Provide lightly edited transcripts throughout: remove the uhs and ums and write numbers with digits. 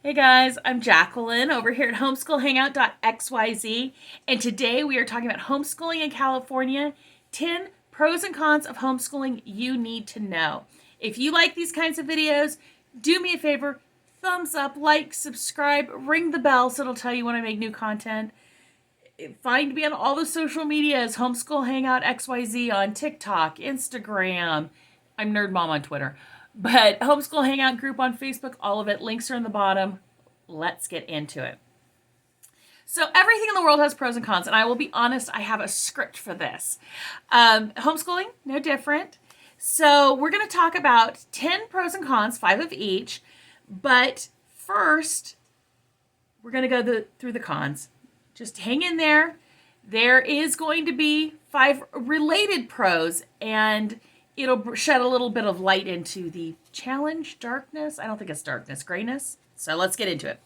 Hey guys, I'm Jacqueline over here at homeschoolhangout.xyz, and today we are talking about homeschooling in California, 10 pros and cons of homeschooling you need to know. If you like these kinds of videos, do me a favor, thumbs up, like, subscribe, ring the bell so it'll tell you when I make new content. Find me on all the social medias, Homeschool Hangout XYZ on TikTok, Instagram. I'm Nerd Mom on Twitter. But Homeschool Hangout group on Facebook, all of it. Links are in the bottom. Let's get into it. So everything in the world has pros and cons, and I will be honest, I have a script for this. Homeschooling, no different. So we're going to talk about 10 pros and cons, 5 of each. But first, we're going to go through the cons. Just hang in there. There is going to be 5 related pros, and it'll shed a little bit of light into the challenge, darkness. I don't think it's darkness, grayness. So let's get into it.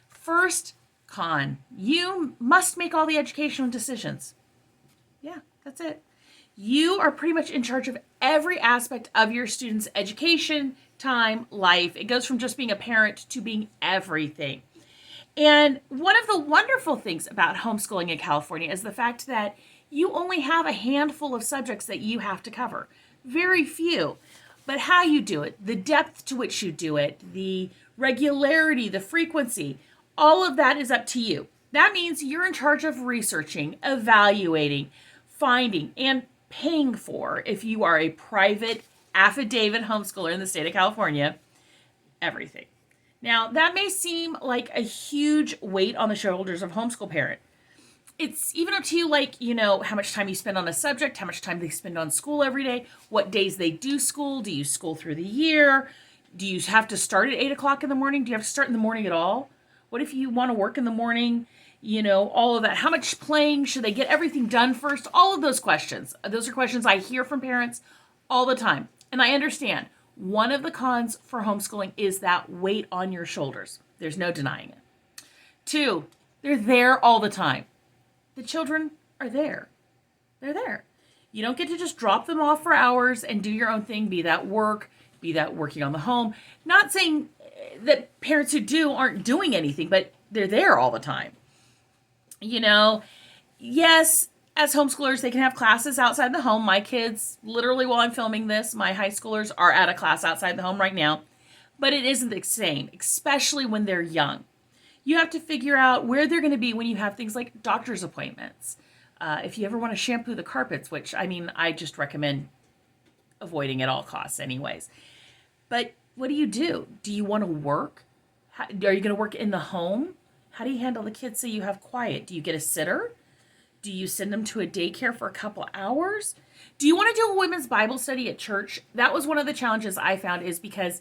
First con, you must make all the educational decisions. Yeah, that's it. You are pretty much in charge of every aspect of your students' education, time, life. It goes from just being a parent to being everything. And one of the wonderful things about homeschooling in California is the fact that you only have a handful of subjects that you have to cover. Very few. But how you do it, the depth to which you do it, the regularity, the frequency, all of that is up to you. That means you're in charge of researching, evaluating, finding, and paying for, if you are a private affidavit homeschooler in the state of California, everything. Now, that may seem like a huge weight on the shoulders of a homeschool parent. It's even up to you, how much time you spend on a subject, how much time they spend on school every day, what days they do school. Do you school through the year? Do you have to start at 8 o'clock in the morning? Do you have to start in the morning at all? What if you want to work in the morning? All of that. How much playing? Should they get everything done first? All of those questions. Those are questions I hear from parents all the time. And I understand. One of the cons for homeschooling is that weight on your shoulders. There's no denying it. 2, they're there all the time. The children are there. They're there. You don't get to just drop them off for hours and do your own thing, be that work, be that working on the home. Not saying that parents who do aren't doing anything, but they're there all the time. Yes, as homeschoolers, they can have classes outside the home. My kids, literally while I'm filming this, my high schoolers are at a class outside the home right now. But it isn't the same, especially when they're young. You have to figure out where they're going to be when you have things like doctor's appointments. If you ever want to shampoo the carpets, which, I just recommend avoiding at all costs anyways. But what do? Do you want to work? Are you going to work in the home? How do you handle the kids so you have quiet? Do you get a sitter? Do you send them to a daycare for a couple hours? Do you want to do a women's Bible study at church? That was one of the challenges I found, is because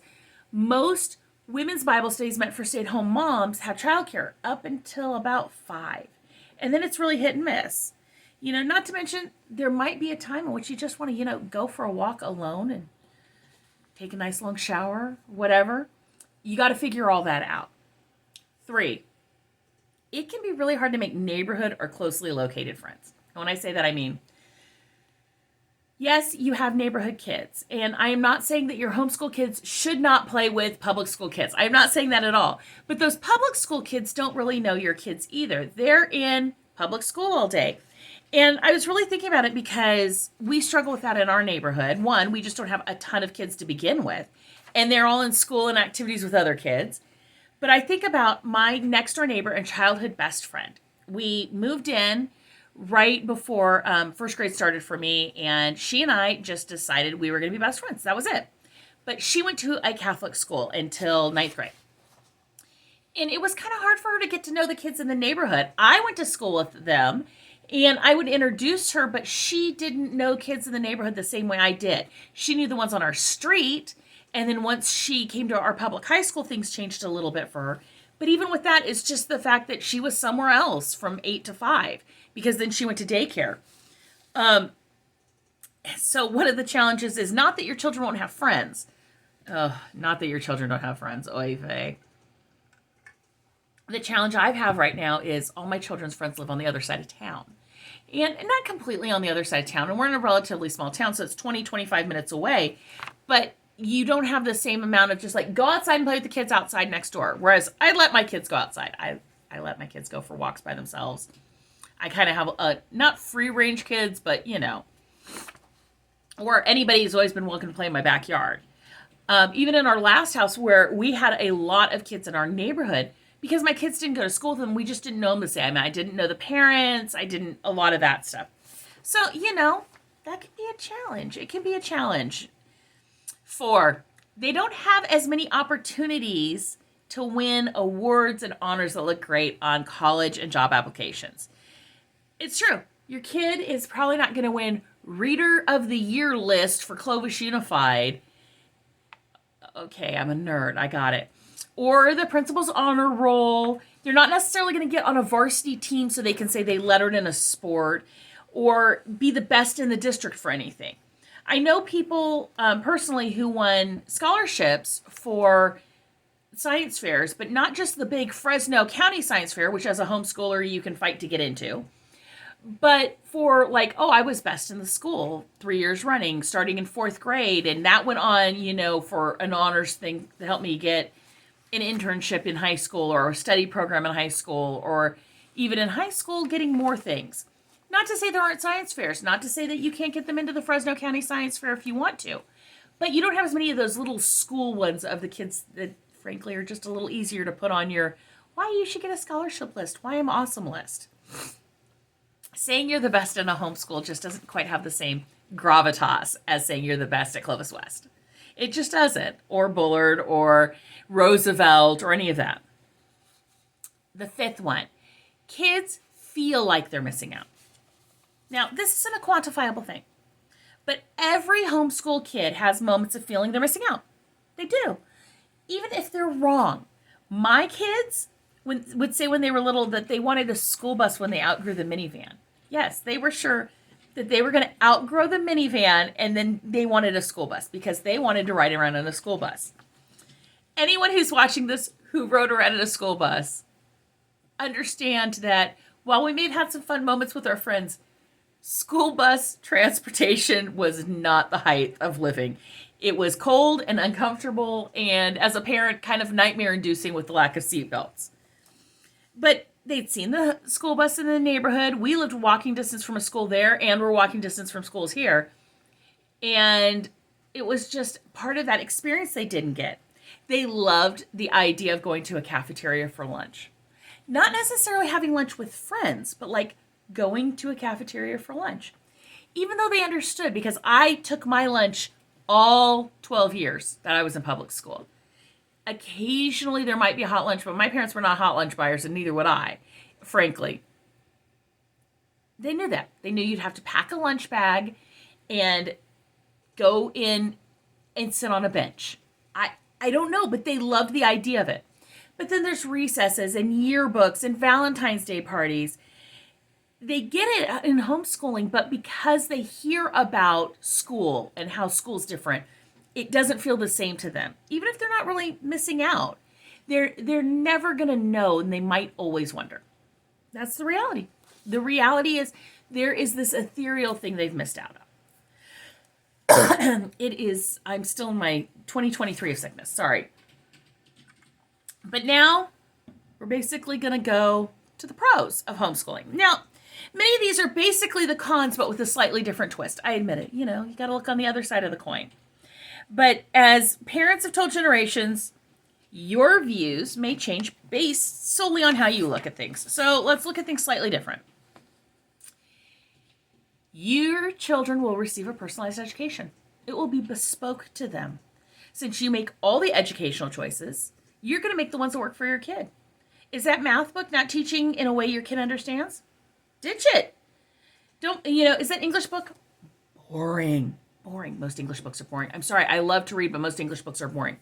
most women's Bible studies meant for stay-at-home moms have childcare up until about 5. And then it's really hit and miss. Not to mention, there might be a time in which you just want to, go for a walk alone and take a nice long shower, whatever. You got to figure all that out. 3, it can be really hard to make neighborhood or closely located friends. And when I say that, I mean, yes, you have neighborhood kids. And I am not saying that your homeschool kids should not play with public school kids. I am not saying that at all. But those public school kids don't really know your kids either. They're in public school all day. And I was really thinking about it because we struggle with that in our neighborhood. One, we just don't have a ton of kids to begin with. And they're all in school and activities with other kids. But I think about my next door neighbor and childhood best friend. We moved in right before first grade started for me, and she and I just decided we were going to be best friends. That was it. But she went to a Catholic school until 9th grade. And it was kind of hard for her to get to know the kids in the neighborhood. I went to school with them, and I would introduce her, but she didn't know kids in the neighborhood the same way I did. She knew the ones on our street, and then once she came to our public high school, things changed a little bit for her. But even with that, it's just the fact that she was somewhere else from 8 to 5, because then she went to daycare. So one of the challenges is not that your children won't have friends. Not that your children don't have friends. Oy vey. The challenge I have right now is all my children's friends live on the other side of town. And not completely on the other side of town. And we're in a relatively small town, so it's 20, 25 minutes away. But you don't have the same amount of just like go outside and play with the kids outside next door. Whereas I let my kids go outside. I let my kids go for walks by themselves. I kind of have not free range kids, but or anybody who's always been welcome to play in my backyard. Even in our last house where we had a lot of kids in our neighborhood, because my kids didn't go to school with them, we just didn't know them the same. I mean, I didn't know the parents. A lot of that stuff. So, that can be a challenge. It can be a challenge. 4, they don't have as many opportunities to win awards and honors that look great on college and job applications. It's true. Your kid is probably not going to win Reader of the Year list for Clovis Unified. Okay, I'm a nerd. I got it. Or the principal's honor roll. They're not necessarily going to get on a varsity team so they can say they lettered in a sport or be the best in the district for anything. I know people personally who won scholarships for science fairs, but not just the big Fresno County Science Fair, which as a homeschooler you can fight to get into, but for like, I was best in the school 3 years running, starting in 4th grade, and that went on, for an honors thing to help me get an internship in high school or a study program in high school, or even in high school getting more things. Not to say there aren't science fairs, not to say that you can't get them into the Fresno County Science Fair if you want to, but you don't have as many of those little school ones of the kids that frankly are just a little easier to put on your why you should get a scholarship list, why I'm awesome list. Saying you're the best in a homeschool just doesn't quite have the same gravitas as saying you're the best at Clovis West. It just doesn't, or Bullard, or Roosevelt, or any of that. The 5th one, kids feel like they're missing out. Now, this isn't a quantifiable thing, but every homeschool kid has moments of feeling they're missing out. They do. Even if they're wrong. My kids would say when they were little that they wanted a school bus when they outgrew the minivan. Yes, they were sure that they were going to outgrow the minivan and then they wanted a school bus because they wanted to ride around in a school bus. Anyone who's watching this who rode around in a school bus understand that while we may have had some fun moments with our friends, school bus transportation was not the height of living. It was cold and uncomfortable, and as a parent, kind of nightmare-inducing with the lack of seatbelts. But they'd seen the school bus in the neighborhood. We lived walking distance from a school there, and we're walking distance from schools here. And it was just part of that experience they didn't get. They loved the idea of going to a cafeteria for lunch. Not necessarily having lunch with friends, but like going to a cafeteria for lunch. Even though they understood, because I took my lunch all 12 years that I was in public school. Occasionally there might be a hot lunch, but my parents were not hot lunch buyers, and neither would I, frankly. They knew that. They knew you'd have to pack a lunch bag and go in and sit on a bench. I don't know, but they loved the idea of it. But then there's recesses and yearbooks and Valentine's Day parties. They get it in homeschooling, but because they hear about school and how school's different, it doesn't feel the same to them. Even if they're not really missing out, they're never going to know, and they might always wonder. That's the reality. The reality is there is this ethereal thing they've missed out on. I'm still in my 2023 of sickness, sorry. But now we're basically going to go to the pros of homeschooling. Now, many of these are basically the cons, but with a slightly different twist. I admit it. You got to look on the other side of the coin. But as parents have told generations, your views may change based solely on how you look at things. So let's look at things slightly different. Your children will receive a personalized education. It will be bespoke to them. Since you make all the educational choices, you're going to make the ones that work for your kid. Is that math book not teaching in a way your kid understands? Ditch it. Is that English book? Boring. Most English books are boring. I'm sorry, I love to read, but most English books are boring.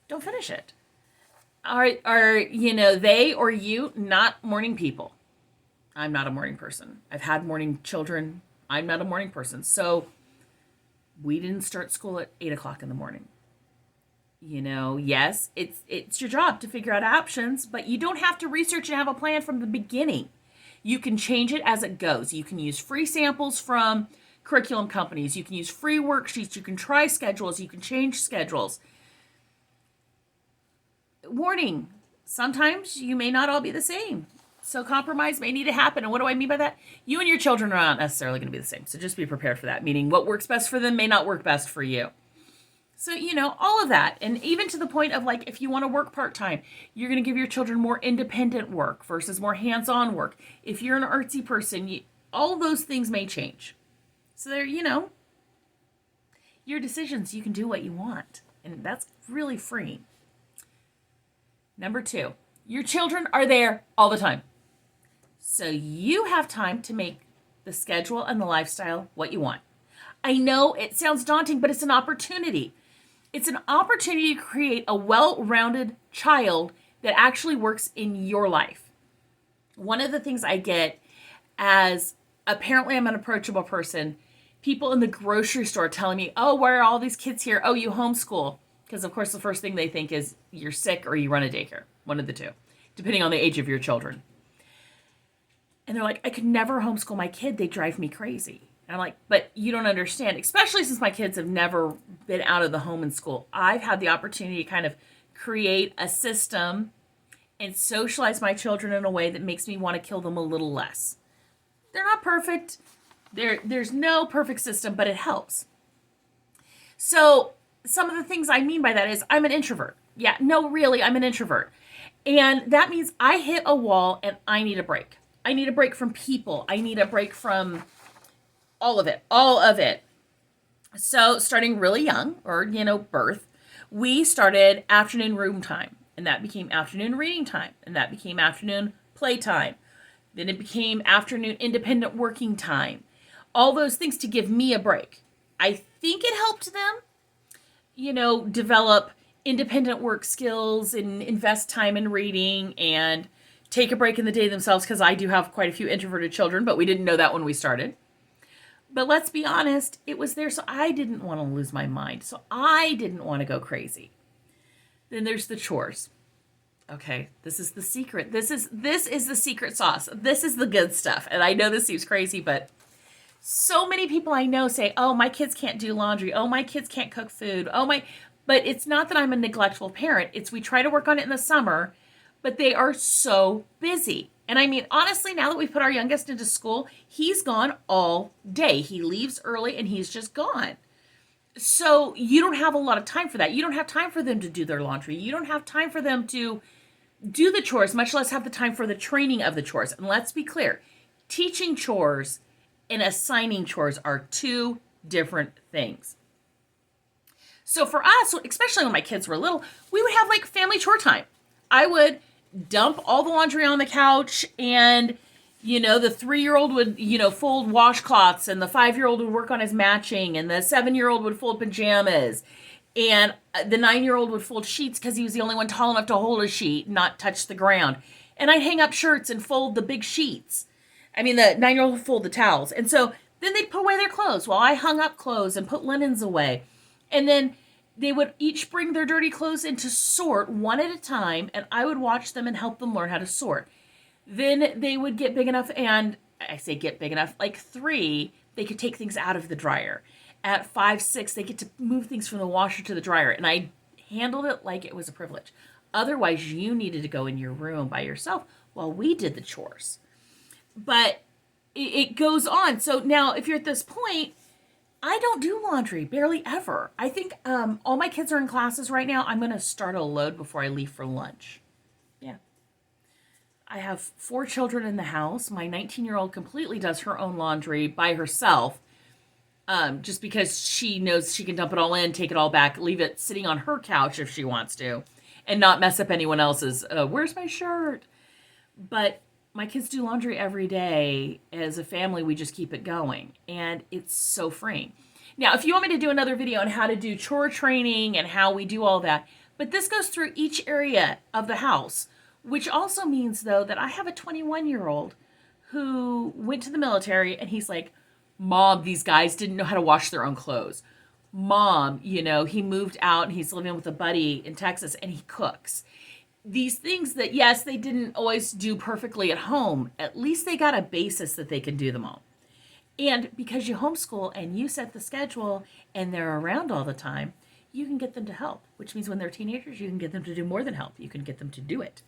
Don't finish it. Are they or you not morning people? I'm not a morning person. I've had morning children. I'm not a morning person. So we didn't start school at 8 o'clock in the morning. Yes, it's your job to figure out options, but you don't have to research and have a plan from the beginning. You can change it as it goes. You can use free samples from curriculum companies. You can use free worksheets. You can try schedules. You can change schedules. Warning, sometimes you may not all be the same. So compromise may need to happen. And what do I mean by that? You and your children are not necessarily going to be the same. So just be prepared for that, meaning what works best for them may not work best for you. So, all of that. And even to the point of like, if you want to work part-time, you're going to give your children more independent work versus more hands-on work. If you're an artsy person, all those things may change. So they're, your decisions, you can do what you want. And that's really freeing. Number 2, your children are there all the time. So you have time to make the schedule and the lifestyle what you want. I know it sounds daunting, but it's an opportunity. It's an opportunity to create a well-rounded child that actually works in your life. One of the things I get as apparently I'm an approachable person, people in the grocery store telling me, oh, why are all these kids here? Oh, you homeschool. Because, of course, the first thing they think is you're sick or you run a daycare. One of the two, depending on the age of your children. And they're like, I could never homeschool my kid. They drive me crazy. And I'm like, but you don't understand, especially since my kids have never been out of the home in school. I've had the opportunity to kind of create a system and socialize my children in a way that makes me want to kill them a little less. They're not perfect. There's no perfect system, but it helps. So some of the things I mean by that is I'm an introvert. Yeah, no, really, I'm an introvert. And that means I hit a wall and I need a break. I need a break from people. I need a break from all of it. So starting really young, or, birth, we started afternoon room time, and that became afternoon reading time, and that became afternoon playtime. Then it became afternoon independent working time. All those things to give me a break. I think it helped them, develop independent work skills and invest time in reading and take a break in the day themselves, because I do have quite a few introverted children, but we didn't know that when we started. But let's be honest, it was there so I didn't want to lose my mind, so I didn't want to go crazy. Then there's the chores. Okay, this is the secret. This is the secret sauce. This is the good stuff. And I know this seems crazy, but so many people I know say, oh, my kids can't do laundry. Oh, my kids can't cook food. But it's not that I'm a neglectful parent. It's we try to work on it in the summer, but they are so busy. And I mean, honestly, now that we've put our youngest into school, he's gone all day. He leaves early and he's just gone. So you don't have a lot of time for that. You don't have time for them to do their laundry. You don't have time for them to do the chores, much less have the time for the training of the chores. And let's be clear, teaching chores and assigning chores are two different things. So for us, especially when my kids were little, we would have like family chore time. I would dump all the laundry on the couch, and the 3-year-old would fold washcloths, and the 5-year-old would work on his matching, and the 7-year-old would fold pajamas, and the 9-year-old would fold sheets because he was the only one tall enough to hold a sheet, not touch the ground. And I'd hang up shirts and fold the big sheets. I mean, the 9-year-old would fold the towels. And so then they'd put away their clothes while I hung up clothes and put linens away. And then they would each bring their dirty clothes in to sort one at a time, and I would watch them and help them learn how to sort. Then they would get big enough, and I say get big enough, like 3, they could take things out of the dryer. At 5, 6, they get to move things from the washer to the dryer, and I handled it like it was a privilege. Otherwise, you needed to go in your room by yourself while we did the chores. But it goes on. So now, if you're at this point, I don't do laundry, barely ever. I think all my kids are in classes right now. I'm going to start a load before I leave for lunch. Yeah. I have 4 children in the house. My 19-year-old completely does her own laundry by herself, just because she knows she can dump it all in, take it all back, leave it sitting on her couch if she wants to, and not mess up anyone else's, where's my shirt? But my kids do laundry every day. As a family, we just keep it going, and it's so freeing. Now, if you want me to do another video on how to do chore training and how we do all that, but this goes through each area of the house, which also means, though, that I have a 21-year-old who went to the military, and he's like, Mom, these guys didn't know how to wash their own clothes. Mom, he moved out, and he's living with a buddy in Texas, and he cooks. These things that, yes, they didn't always do perfectly at home, at least they got a basis that they could do them all. And because you homeschool and you set the schedule and they're around all the time, you can get them to help, which means when they're teenagers, you can get them to do more than help. You can get them to do it.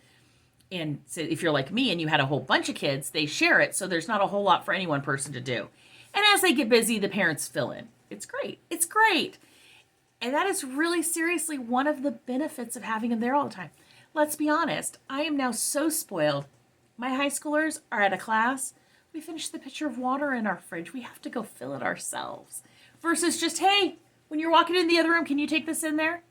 And so if you're like me and you had a whole bunch of kids, they share it. So there's not a whole lot for any one person to do. And as they get busy, the parents fill in. It's great. It's great. And that is really seriously one of the benefits of having them there all the time. Let's be honest. I am now so spoiled. My high schoolers are at a class. We finish the pitcher of water in our fridge. We have to go fill it ourselves. Versus just, hey, when you're walking in the other room, can you take this in there?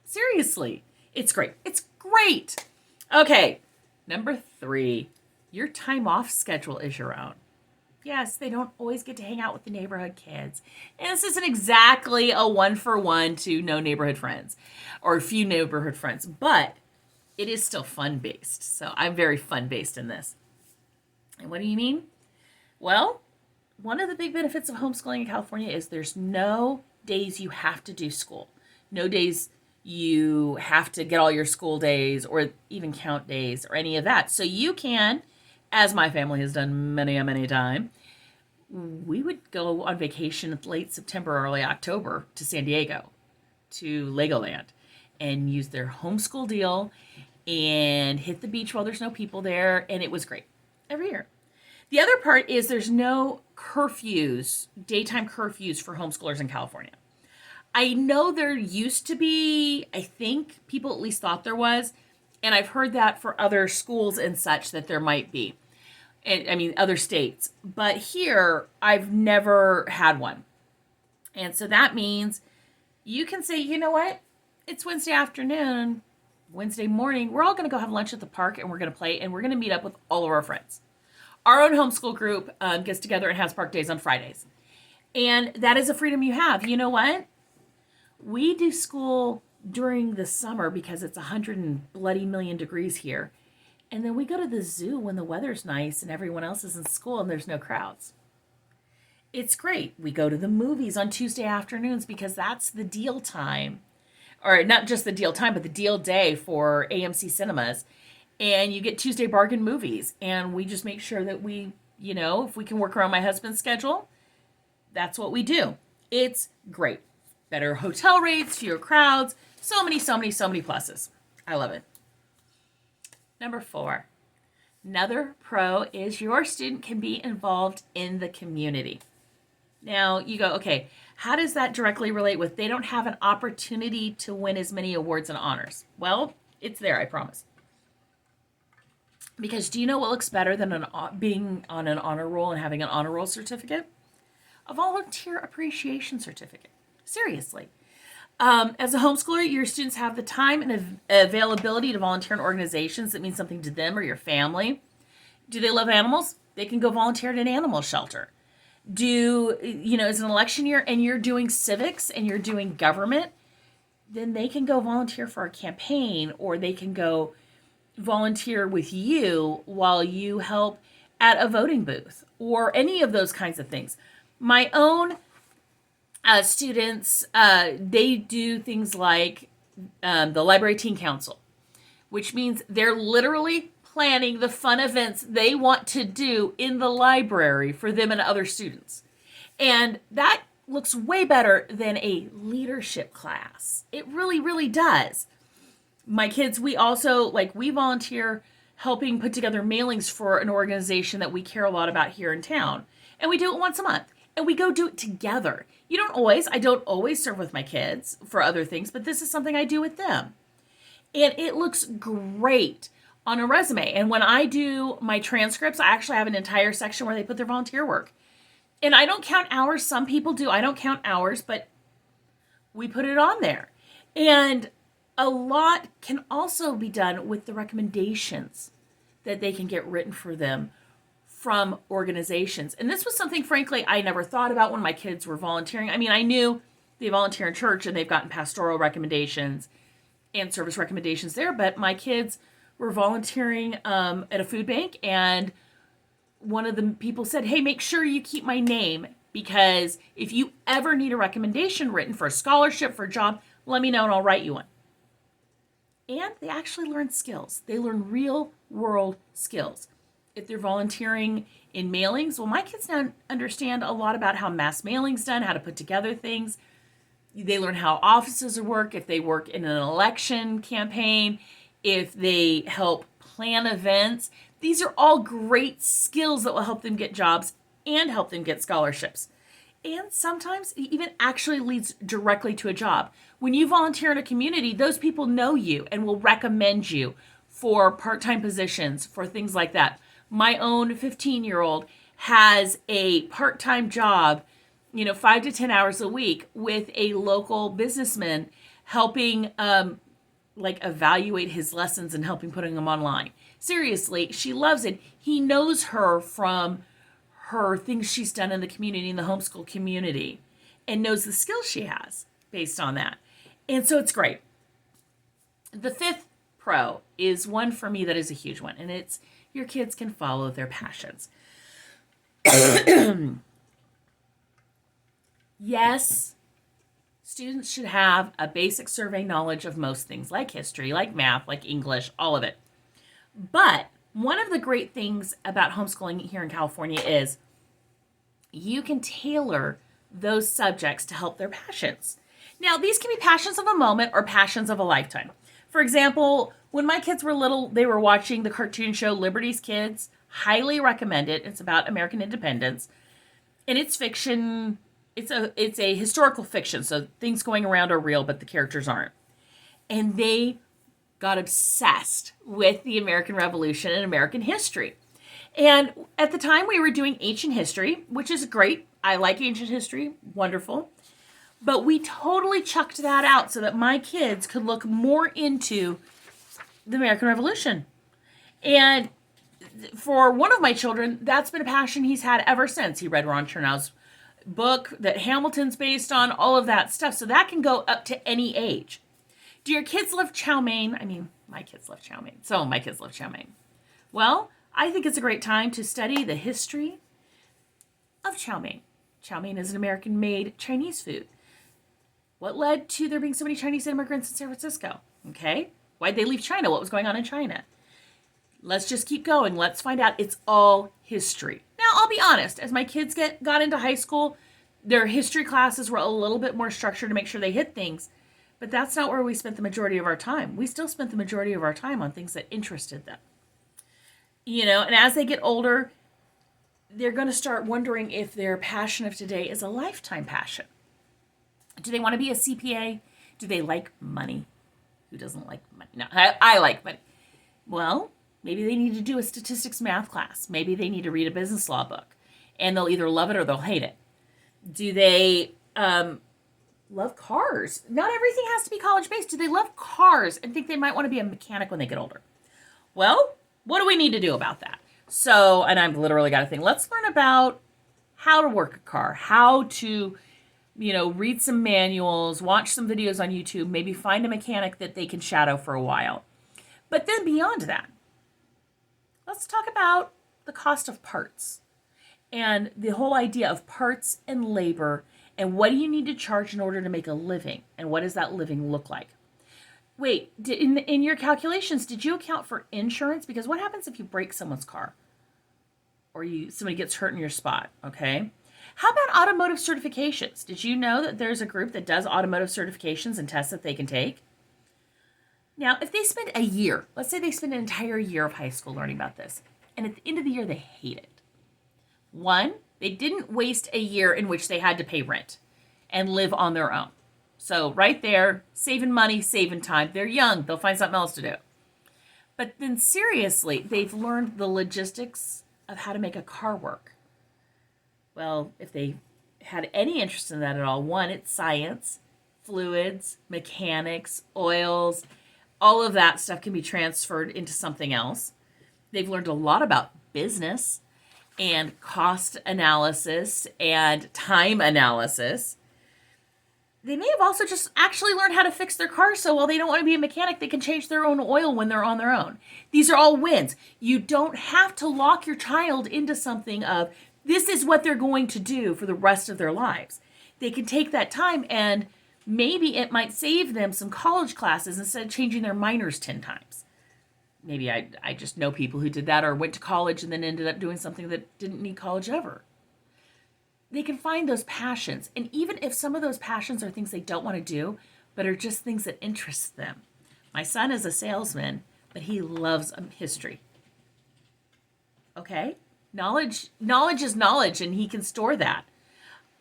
Seriously. It's great. It's great. Okay. Number 3, your time off schedule is your own. Yes, they don't always get to hang out with the neighborhood kids. And this isn't exactly a 1-for-1 to no neighborhood friends or a few neighborhood friends, but it is still fun-based. So I'm very fun-based in this. And what do you mean? Well, one of the big benefits of homeschooling in California is there's no days you have to do school. No days you have to get all your school days or even count days or any of that. So you can, as my family has done many time, we would go on vacation late September, early October to San Diego, to Legoland, and use their homeschool deal and hit the beach while there's no people there. And it was great every year. The other part is there's no curfews, daytime curfews for homeschoolers in California. I know there used to be, I think people at least thought there was, and I've heard that for other schools and such that there might be. I mean, other states. But here, I've never had one. And so that means you can say, you know what? It's Wednesday afternoon, Wednesday morning. We're all going to go have lunch at the park and we're going to play and we're going to meet up with all of our friends. Our own homeschool group gets together and has park days on Fridays. And that is a freedom you have. You know what? We do school during the summer because it's 100 and bloody million degrees here. And then we go to the zoo when the weather's nice and everyone else is in school and there's no crowds. It's great. We go to the movies on Tuesday afternoons because that's the deal time. Or not just the deal time, but the deal day for AMC cinemas. And you get Tuesday bargain movies. And we just make sure that we, if we can work around my husband's schedule, that's what we do. It's great. Better hotel rates, fewer crowds, so many pluses. I love it. Number 4, another pro is your student can be involved in the community. Now you go, okay, how does that directly relate with they don't have an opportunity to win as many awards and honors? Well, it's there, I promise. Because do you know what looks better than being on an honor roll and having an honor roll certificate? A volunteer appreciation certificate. Seriously. As a homeschooler, your students have the time and availability to volunteer in organizations that mean something to them or your family. Do they love animals? They can go volunteer at an animal shelter. It's an election year and you're doing civics and you're doing government, then they can go volunteer for a campaign or they can go volunteer with you while you help at a voting booth or any of those kinds of things. My own students, they do things like the Library Teen Council, which means they're literally planning the fun events they want to do in the library for them and other students. And that looks way better than a leadership class. It really, really does. My kids, we also, we volunteer helping put together mailings for an organization that we care a lot about here in town. And we do it once a month. And we go do it together. I don't always serve with my kids for other things, but this is something I do with them. And it looks great on a resume. And when I do my transcripts, I actually have an entire section where they put their volunteer work. And I don't count hours. Some people do. I don't count hours, but we put it on there. And a lot can also be done with the recommendations that they can get written for them from organizations. And this was something, frankly, I never thought about when my kids were volunteering. I mean, I knew they volunteer in church and they've gotten pastoral recommendations and service recommendations there, but my kids were volunteering at a food bank, and one of the people said, hey, make sure you keep my name, because if you ever need a recommendation written for a scholarship, for a job, let me know and I'll write you one. And they actually learn skills. They learn real world skills. if they're volunteering in mailings, well, my kids now understand a lot about how mass mailing's done, how to put together things. They learn how offices work, if they work in an election campaign, if they help plan events. These are all great skills that will help them get jobs and help them get scholarships. And sometimes it even actually leads directly to a job. When you volunteer in a community, those people know you and will recommend you for part-time positions, for things like that. My own 15-year-old has a part-time job, 5 to 10 hours a week with a local businessman helping evaluate his lessons and helping putting them online. Seriously, she loves it. He knows her from her things she's done in the community, in the homeschool community, and knows the skills she has based on that. And so it's great. The fifth pro is one for me that is a huge one, and it's your kids can follow their passions. Yes, students should have a basic survey knowledge of most things, like history, like math, like English, all of it. But one of the great things about homeschooling here in California is you can tailor those subjects to help their passions. Now, these can be passions of a moment or passions of a lifetime. For example, when my kids were little, they were watching the cartoon show Liberty's Kids. Highly recommend it. It's about American independence. And it's fiction. It's a historical fiction, so things going around are real, but the characters aren't. And they got obsessed with the American Revolution and American history. And at the time, we were doing ancient history, which is great. I like ancient history. Wonderful. But we totally chucked that out so that my kids could look more into the American Revolution. And for one of my children, that's been a passion he's had ever since. He read Ron Chernow's book that Hamilton's based on, all of that stuff. So that can go up to any age. Do your kids love chow mein? I mean, my kids love chow mein. So my kids love chow mein. Well, I think it's a great time to study the history of chow mein. Chow mein is an American-made Chinese food. What led to there being so many Chinese immigrants in San Francisco? Okay. Why'd they leave China? What was going on in China? Let's just keep going. Let's find out. It's all history. Now, I'll be honest. As my kids got into high school, their history classes were a little bit more structured to make sure they hit things. But that's not where we spent the majority of our time. We still spent the majority of our time on things that interested them. And as they get older, they're going to start wondering if their passion of today is a lifetime passion. Do they want to be a CPA? Do they like money? Who doesn't like money? No, I like money. Well, maybe they need to do a statistics math class. Maybe they need to read a business law book. And they'll either love it or they'll hate it. Do they love cars? Not everything has to be college-based. Do they love cars and think they might want to be a mechanic when they get older? Well, what do we need to do about that? So, and I've literally got a thing. Let's learn about how to work a car, how to read some manuals, watch some videos on YouTube, maybe find a mechanic that they can shadow for a while. But then beyond that, let's talk about the cost of parts and the whole idea of parts and labor and what do you need to charge in order to make a living and what does that living look like? Wait, in your calculations, did you account for insurance? Because what happens if you break someone's car or somebody gets hurt in your spot, okay? How about automotive certifications? Did you know that there's a group that does automotive certifications and tests that they can take? Now, if they spend a year, let's say they spend an entire year of high school learning about this, and at the end of the year they hate it. One, they didn't waste a year in which they had to pay rent and live on their own. So right there, saving money, saving time. They're young. They'll find something else to do. But then seriously, they've learned the logistics of how to make a car work. Well, if they had any interest in that at all, one, it's science, fluids, mechanics, oils, all of that stuff can be transferred into something else. They've learned a lot about business and cost analysis and time analysis. They may have also just actually learned how to fix their car, so while they don't want to be a mechanic, they can change their own oil when they're on their own. These are all wins. You don't have to lock your child into something of, this is what they're going to do for the rest of their lives. They can take that time and maybe it might save them some college classes instead of changing their minors 10 times. Maybe I just know people who did that or went to college and then ended up doing something that didn't need college ever. They can find those passions. And even if some of those passions are things they don't want to do, but are just things that interest them. My son is a salesman, but he loves history. Okay? Knowledge is knowledge, and he can store that.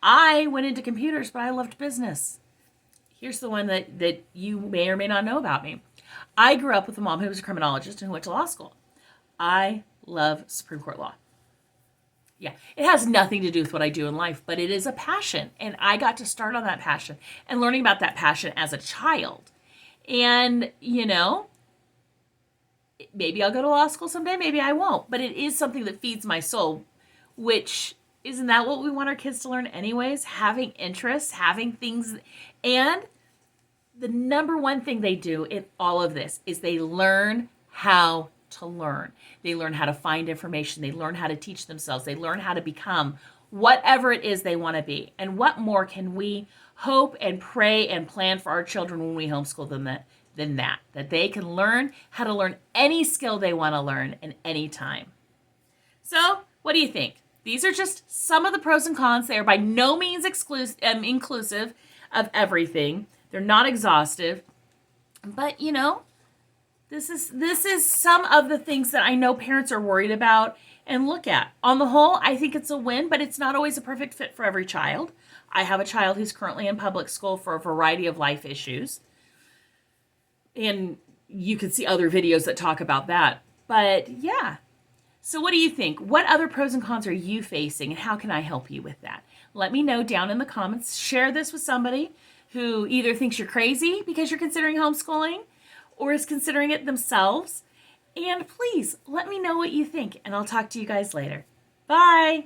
I went into computers, but I loved business. Here's the one that you may or may not know about me. I grew up with a mom who was a criminologist and who went to law school. I love Supreme Court law. Yeah, it has nothing to do with what I do in life, but it is a passion. And I got to start on that passion and learning about that passion as a child. And, maybe I'll go to law school someday, maybe I won't. But it is something that feeds my soul, which isn't that what we want our kids to learn anyways? Having interests, having things. And the number one thing they do in all of this is they learn how to learn. They learn how to find information. They learn how to teach themselves. They learn how to become whatever it is they want to be. And what more can we hope and pray and plan for our children when we homeschool them than that they can learn how to learn any skill they want to learn in any time. So, what do you think? These are just some of the pros and cons. They are by no means inclusive of everything. They're not exhaustive. But, this is some of the things that I know parents are worried about and look at. On the whole, I think it's a win, but it's not always a perfect fit for every child. I have a child who's currently in public school for a variety of life issues. And you can see other videos that talk about that. But yeah. So what do you think? What other pros and cons are you facing, and how can I help you with that? Let me know down in the comments. Share this with somebody who either thinks you're crazy because you're considering homeschooling or is considering it themselves. And please let me know what you think, and I'll talk to you guys later. Bye.